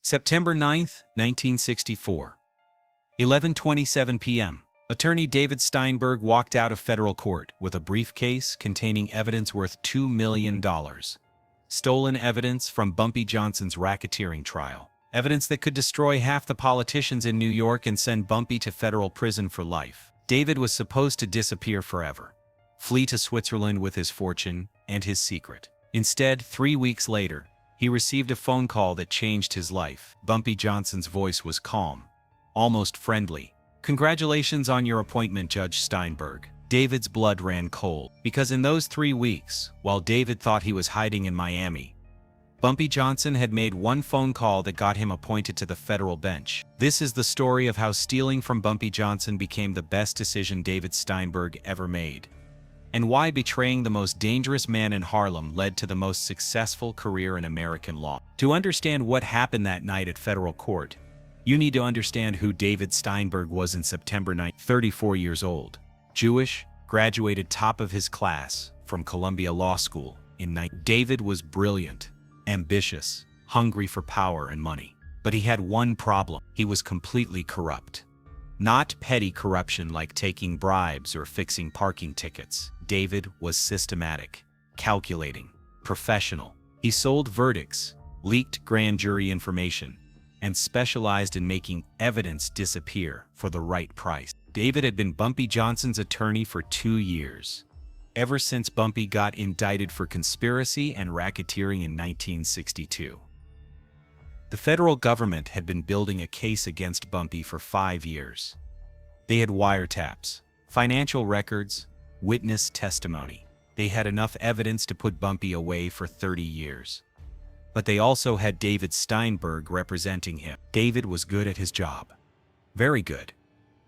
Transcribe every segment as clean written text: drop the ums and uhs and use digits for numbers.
September 9, 1964. 11:27 p.m. Attorney David Steinberg walked out of federal court with a briefcase containing evidence worth $2 million. Stolen evidence from Bumpy Johnson's racketeering trial. Evidence that could destroy half the politicians in New York and send Bumpy to federal prison for life. David was supposed to disappear forever, flee to Switzerland with his fortune and his secret. Instead, 3 weeks later, he received a phone call that changed his life. Bumpy Johnson's voice was calm, almost friendly. "Congratulations on your appointment, Judge Steinberg." David's blood ran cold, because in those 3 weeks, while David thought he was hiding in Miami, Bumpy Johnson had made one phone call that got him appointed to the federal bench. This is the story of how stealing from Bumpy Johnson became the best decision David Steinberg ever made, and why betraying the most dangerous man in Harlem led to the most successful career in American law. To understand what happened that night at federal court, you need to understand who David Steinberg was in September 9, 34 years old. Jewish, graduated top of his class from Columbia Law School in 19. David was brilliant, ambitious, hungry for power and money. But he had one problem: he was completely corrupt. Not petty corruption like taking bribes or fixing parking tickets. David was systematic, calculating, professional. He sold verdicts, leaked grand jury information, and specialized in making evidence disappear for the right price. David had been Bumpy Johnson's attorney for 2 years, ever since Bumpy got indicted for conspiracy and racketeering in 1962. The federal government had been building a case against Bumpy for 5 years. They had wiretaps, financial records, witness testimony. They had enough evidence to put Bumpy away for 30 years. But they also had David Steinberg representing him. David was good at his job. Very good.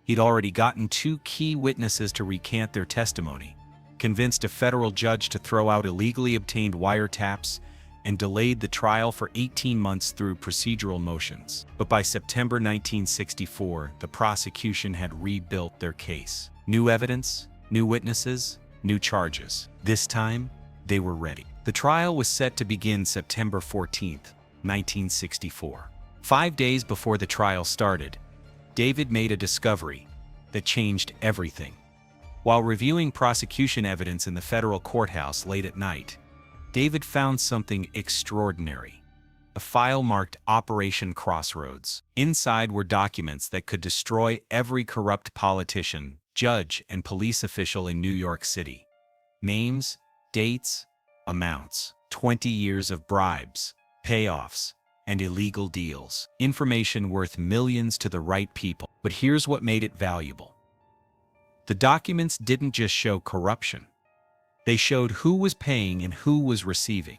He'd already gotten 2 key witnesses to recant their testimony, convinced a federal judge to throw out illegally obtained wiretaps, and delayed the trial for 18 months through procedural motions. But by September 1964, the prosecution had rebuilt their case. New evidence, new witnesses, new charges. This time, they were ready. The trial was set to begin September 14, 1964. 5 days before the trial started, David made a discovery that changed everything. While reviewing prosecution evidence in the federal courthouse late at night, David found something extraordinary. A file marked Operation Crossroads. Inside were documents that could destroy every corrupt politician, judge, and police official in New York City. Names, dates, amounts, 20 years of bribes, payoffs, and illegal deals. Information worth millions to the right people. But here's what made it valuable. The documents didn't just show corruption. They showed who was paying and who was receiving.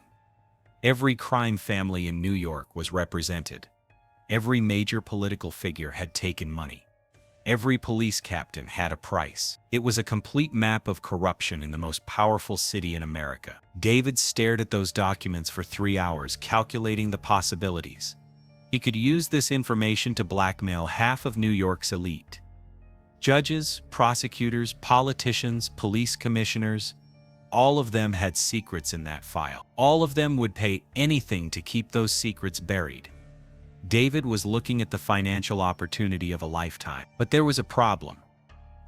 Every crime family in New York was represented. Every major political figure had taken money. Every police captain had a price. It was a complete map of corruption in the most powerful city in America. David stared at those documents for 3 hours, calculating the possibilities. He could use this information to blackmail half of New York's elite. Judges, prosecutors, politicians, police commissioners, all of them had secrets in that file. All of them would pay anything to keep those secrets buried. David was looking at the financial opportunity of a lifetime. But there was a problem.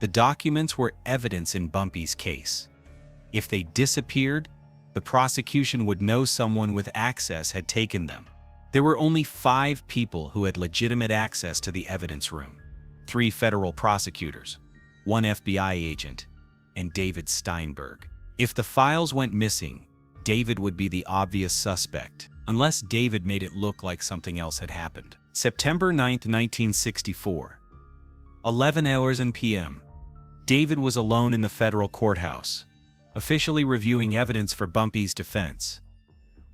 The documents were evidence in Bumpy's case. If they disappeared, the prosecution would know someone with access had taken them. There were only 5 people who had legitimate access to the evidence room. 3 federal prosecutors, 1 FBI agent, and David Steinberg. If the files went missing, David would be the obvious suspect, unless David made it look like something else had happened. September 9, 1964. 11 p.m. David was alone in the federal courthouse, officially reviewing evidence for Bumpy's defense.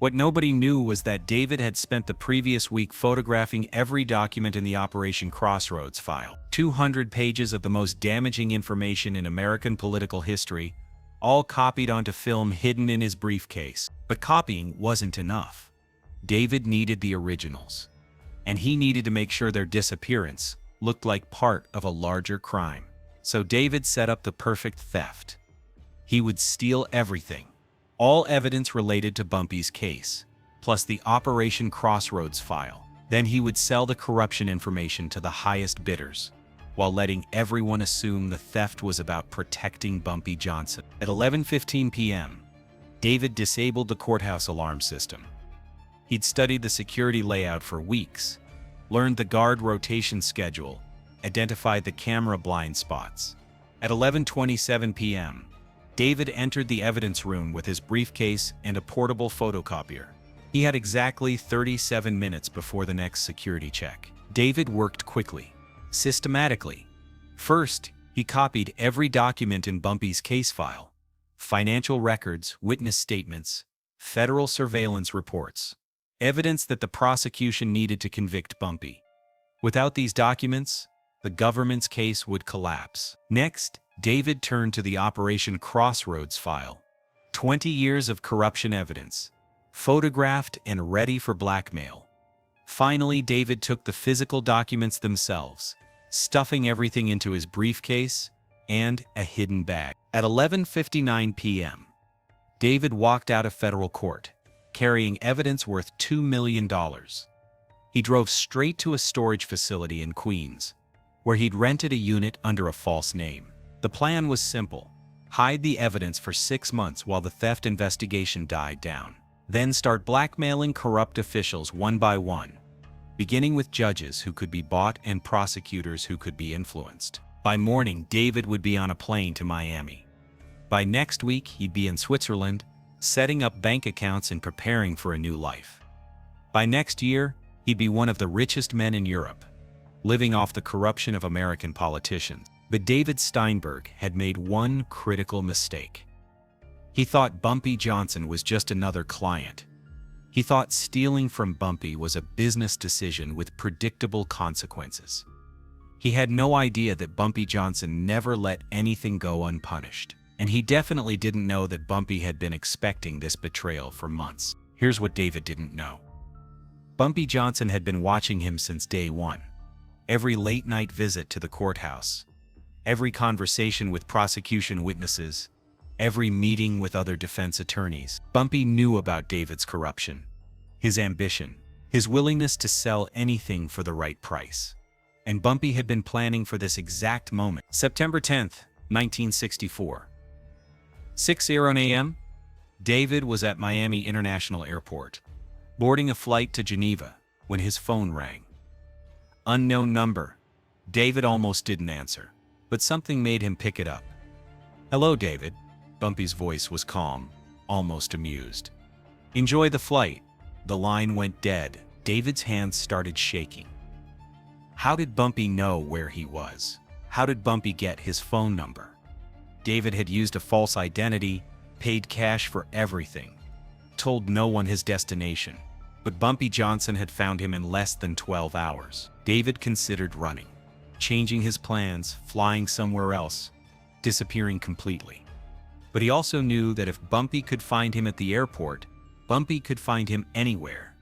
What nobody knew was that David had spent the previous week photographing every document in the Operation Crossroads file. 200 pages of the most damaging information in American political history, all copied onto film hidden in his briefcase. But copying wasn't enough. David needed the originals, and he needed to make sure their disappearance looked like part of a larger crime. So David set up the perfect theft. He would steal everything, all evidence related to Bumpy's case, plus the Operation Crossroads file, Then he would sell the corruption information to the highest bidders, while letting everyone assume the theft was about protecting Bumpy Johnson. At 11:15 p.m., David disabled the courthouse alarm system. He'd studied the security layout for weeks, learned the guard rotation schedule, identified the camera blind spots. At 11:27 p.m., David entered the evidence room with his briefcase and a portable photocopier. He had exactly 37 minutes before the next security check. David worked quickly, systematically. First, he copied every document in Bumpy's case file: financial records, witness statements, federal surveillance reports, evidence that the prosecution needed to convict Bumpy. Without these documents, the government's case would collapse. Next, David turned to the Operation Crossroads file. 20 years of corruption evidence, photographed and ready for blackmail. Finally, David took the physical documents themselves, stuffing everything into his briefcase and a hidden bag. At 11:59 p.m., David walked out of federal court, carrying evidence worth $2 million. He drove straight to a storage facility in Queens, where he'd rented a unit under a false name. The plan was simple: hide the evidence for 6 months while the theft investigation died down. Then start blackmailing corrupt officials one by one, beginning with judges who could be bought and prosecutors who could be influenced. By morning, David would be on a plane to Miami. By next week, he'd be in Switzerland, setting up bank accounts and preparing for a new life. By next year, he'd be one of the richest men in Europe, living off the corruption of American politicians. But David Steinberg had made one critical mistake. He thought Bumpy Johnson was just another client. He thought stealing from Bumpy was a business decision with predictable consequences. He had no idea that Bumpy Johnson never let anything go unpunished. And he definitely didn't know that Bumpy had been expecting this betrayal for months. Here's what David didn't know. Bumpy Johnson had been watching him since day one. Every late-night visit to the courthouse, every conversation with prosecution witnesses, every meeting with other defense attorneys. Bumpy knew about David's corruption, his ambition, his willingness to sell anything for the right price. And Bumpy had been planning for this exact moment. September 10th, 1964. 6:00 a.m., David was at Miami International Airport, boarding a flight to Geneva, when his phone rang. Unknown number. David almost didn't answer, but something made him pick it up. "Hello, David." Bumpy's voice was calm, almost amused. "Enjoy the flight." The line went dead. David's hands started shaking. How did Bumpy know where he was? How did Bumpy get his phone number? David had used a false identity, paid cash for everything, told no one his destination. But Bumpy Johnson had found him in less than 12 hours. David considered running, changing his plans, flying somewhere else, disappearing completely. But he also knew that if Bumpy could find him at the airport, Bumpy could find him anywhere.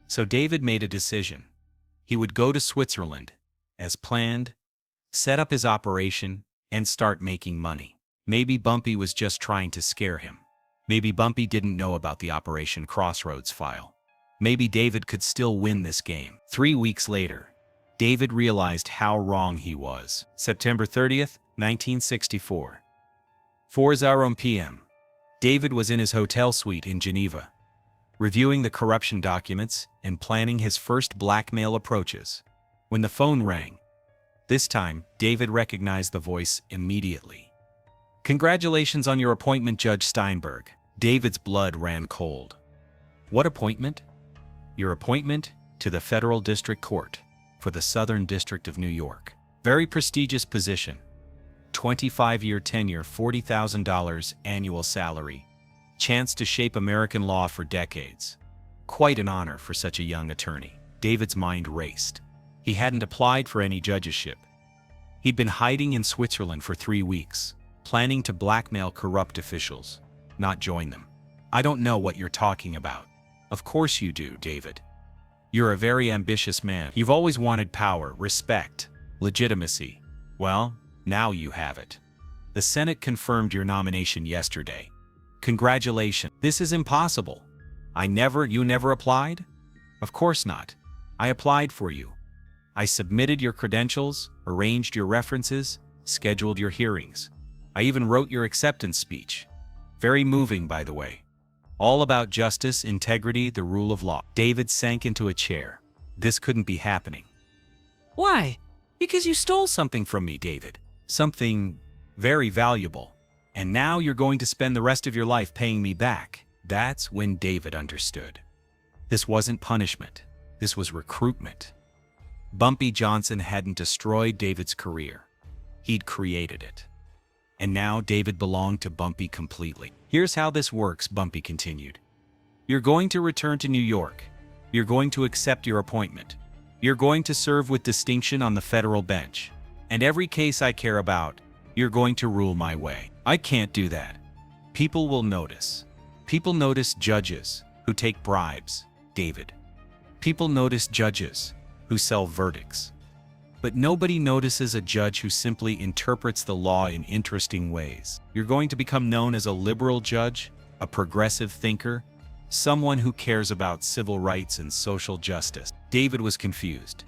So David made a decision. He would go to Switzerland, as planned, set up his operation, and start making money. Maybe Bumpy was just trying to scare him. Maybe Bumpy didn't know about the Operation Crossroads file. Maybe David could still win this game. 3 weeks later, David realized how wrong he was. September 30th, 1964. 4:00 p.m. David was in his hotel suite in Geneva, reviewing the corruption documents and planning his first blackmail approaches, when the phone rang. This time, David recognized the voice immediately. "Congratulations on your appointment, Judge Steinberg." David's blood ran cold. "What appointment?" "Your appointment to the Federal District Court for the Southern District of New York. Very prestigious position. 25-year tenure, $40,000 annual salary. Chance to shape American law for decades. Quite an honor for such a young attorney." David's mind raced. He hadn't applied for any judgeship. He'd been hiding in Switzerland for 3 weeks, planning to blackmail corrupt officials, not join them. "I don't know what you're talking about." "Of course you do, David. You're a very ambitious man. You've always wanted power, respect, legitimacy. Well, now you have it. The Senate confirmed your nomination yesterday. Congratulations." "This is impossible. You never applied?" "Of course not. I applied for you. I submitted your credentials, arranged your references, scheduled your hearings. I even wrote your acceptance speech. Very moving, by the way. All about justice, integrity, the rule of law. David sank into a chair. This couldn't be happening. Why? Because you stole something from me, David. Something very valuable. And now you're going to spend the rest of your life paying me back. That's when David understood. This wasn't punishment. This was recruitment. Bumpy Johnson hadn't destroyed David's career. He'd created it. And now David belonged to Bumpy completely. Here's how this works, Bumpy continued. You're going to return to New York. You're going to accept your appointment. You're going to serve with distinction on the federal bench. And every case I care about, you're going to rule my way. I can't do that. People will notice. People notice judges who take bribes, David. People notice judges who sell verdicts. But nobody notices a judge who simply interprets the law in interesting ways. You're going to become known as a liberal judge, a progressive thinker, someone who cares about civil rights and social justice. David was confused.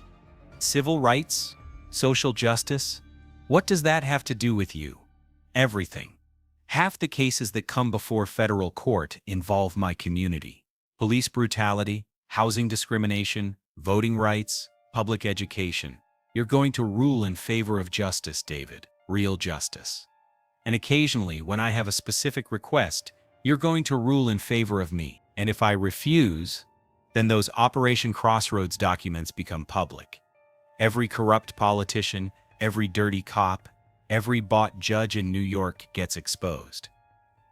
Civil rights? Social justice? What does that have to do with you? Everything. Half the cases that come before federal court involve my community. Police brutality, housing discrimination, voting rights, public education. You're going to rule in favor of justice, David. Real justice. And occasionally, when I have a specific request, you're going to rule in favor of me. And if I refuse, then those Operation Crossroads documents become public. Every corrupt politician, every dirty cop, every bought judge in New York gets exposed,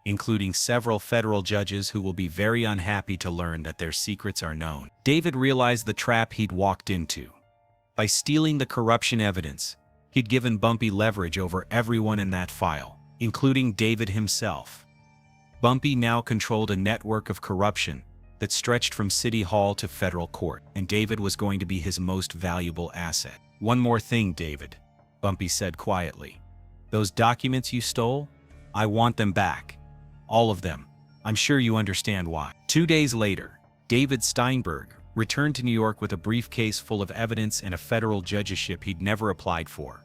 including several federal judges who will be very unhappy to learn that their secrets are known. David realized the trap he'd walked into. By stealing the corruption evidence, he'd given Bumpy leverage over everyone in that file, including David himself. Bumpy now controlled a network of corruption that stretched from City Hall to federal court, and David was going to be his most valuable asset. One more thing, David, Bumpy said quietly. Those documents you stole? I want them back. All of them. I'm sure you understand why. 2 days later, David Steinberg returned to New York with a briefcase full of evidence and a federal judgeship he'd never applied for.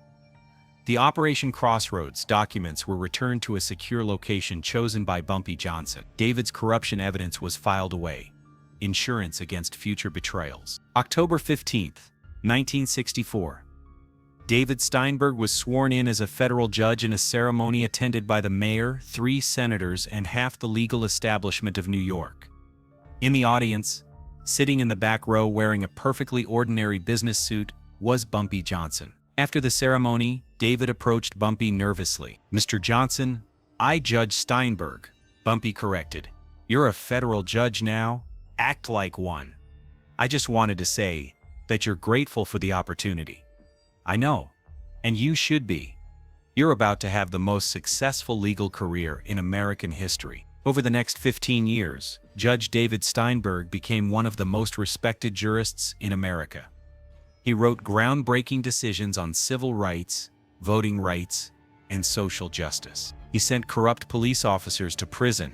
The Operation Crossroads documents were returned to a secure location chosen by Bumpy Johnson. David's corruption evidence was filed away. Insurance against future betrayals. October 15th, 1964. David Steinberg was sworn in as a federal judge in a ceremony attended by the mayor, 3 senators, and half the legal establishment of New York. In the audience, sitting in the back row wearing a perfectly ordinary business suit, was Bumpy Johnson. After the ceremony, David approached Bumpy nervously. Mr. Johnson, I Judge Steinberg, Bumpy corrected. You're a federal judge now? Act like one. I just wanted to say that you're grateful for the opportunity. I know, and you should be. You're about to have the most successful legal career in American history. Over the next 15 years, Judge David Steinberg became one of the most respected jurists in America. He wrote groundbreaking decisions on civil rights, voting rights, and social justice. He sent corrupt police officers to prison,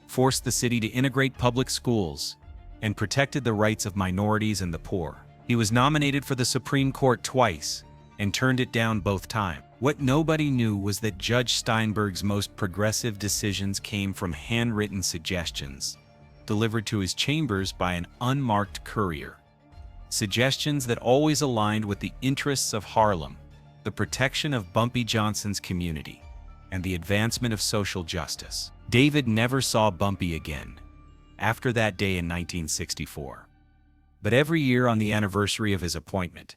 forced the city to integrate public schools, and protected the rights of minorities and the poor. He was nominated for the Supreme Court twice and turned it down both times. What nobody knew was that Judge Steinberg's most progressive decisions came from handwritten suggestions, delivered to his chambers by an unmarked courier. Suggestions that always aligned with the interests of Harlem, the protection of Bumpy Johnson's community, and the advancement of social justice. David never saw Bumpy again after that day in 1964. But every year on the anniversary of his appointment,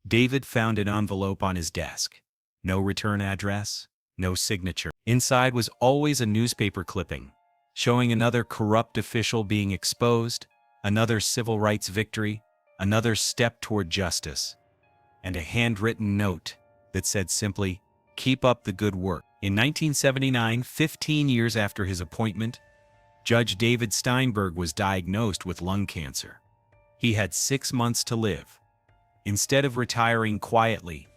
David found an envelope on his desk. No return address, no signature. Inside was always a newspaper clipping, showing another corrupt official being exposed, another civil rights victory, another step toward justice, and a handwritten note that said simply, "Keep up the good work." In 1979, 15 years after his appointment, Judge David Steinberg was diagnosed with lung cancer. He had 6 months to live. Instead of retiring quietly,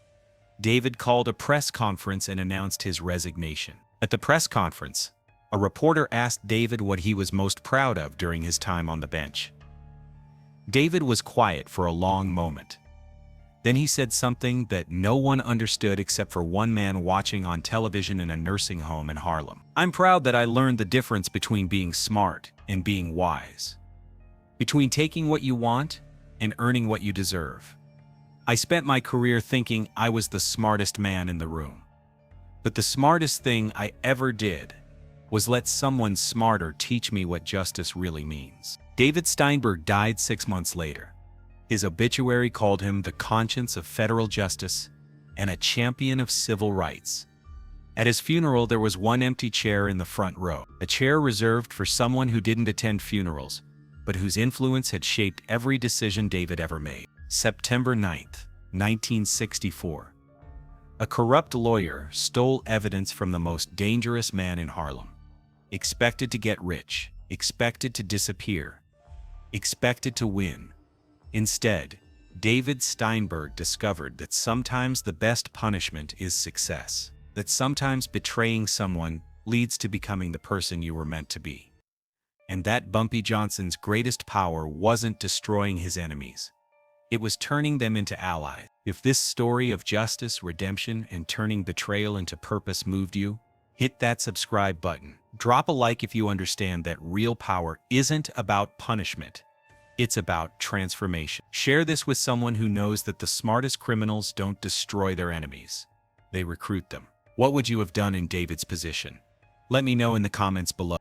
David called a press conference and announced his resignation. At the press conference, a reporter asked David what he was most proud of during his time on the bench. David was quiet for a long moment. Then he said something that no one understood except for one man watching on television in a nursing home in Harlem. "I'm proud that I learned the difference between being smart and being wise. Between taking what you want and earning what you deserve. I spent my career thinking I was the smartest man in the room. But the smartest thing I ever did was let someone smarter teach me what justice really means." David Steinberg died 6 months later. His obituary called him the conscience of federal justice and a champion of civil rights. At his funeral, there was one empty chair in the front row, a chair reserved for someone who didn't attend funerals, but whose influence had shaped every decision David ever made. September 9th, 1964. A corrupt lawyer stole evidence from the most dangerous man in Harlem. Expected to get rich, expected to disappear, expected to win. Instead, David Steinberg discovered that sometimes the best punishment is success, that sometimes betraying someone leads to becoming the person you were meant to be. And that Bumpy Johnson's greatest power wasn't destroying his enemies. It was turning them into allies. If this story of justice, redemption, and turning betrayal into purpose moved you, hit that subscribe button. Drop a like if you understand that real power isn't about punishment. It's about transformation. Share this with someone who knows that the smartest criminals don't destroy their enemies. They recruit them. What would you have done in David's position? Let me know in the comments below.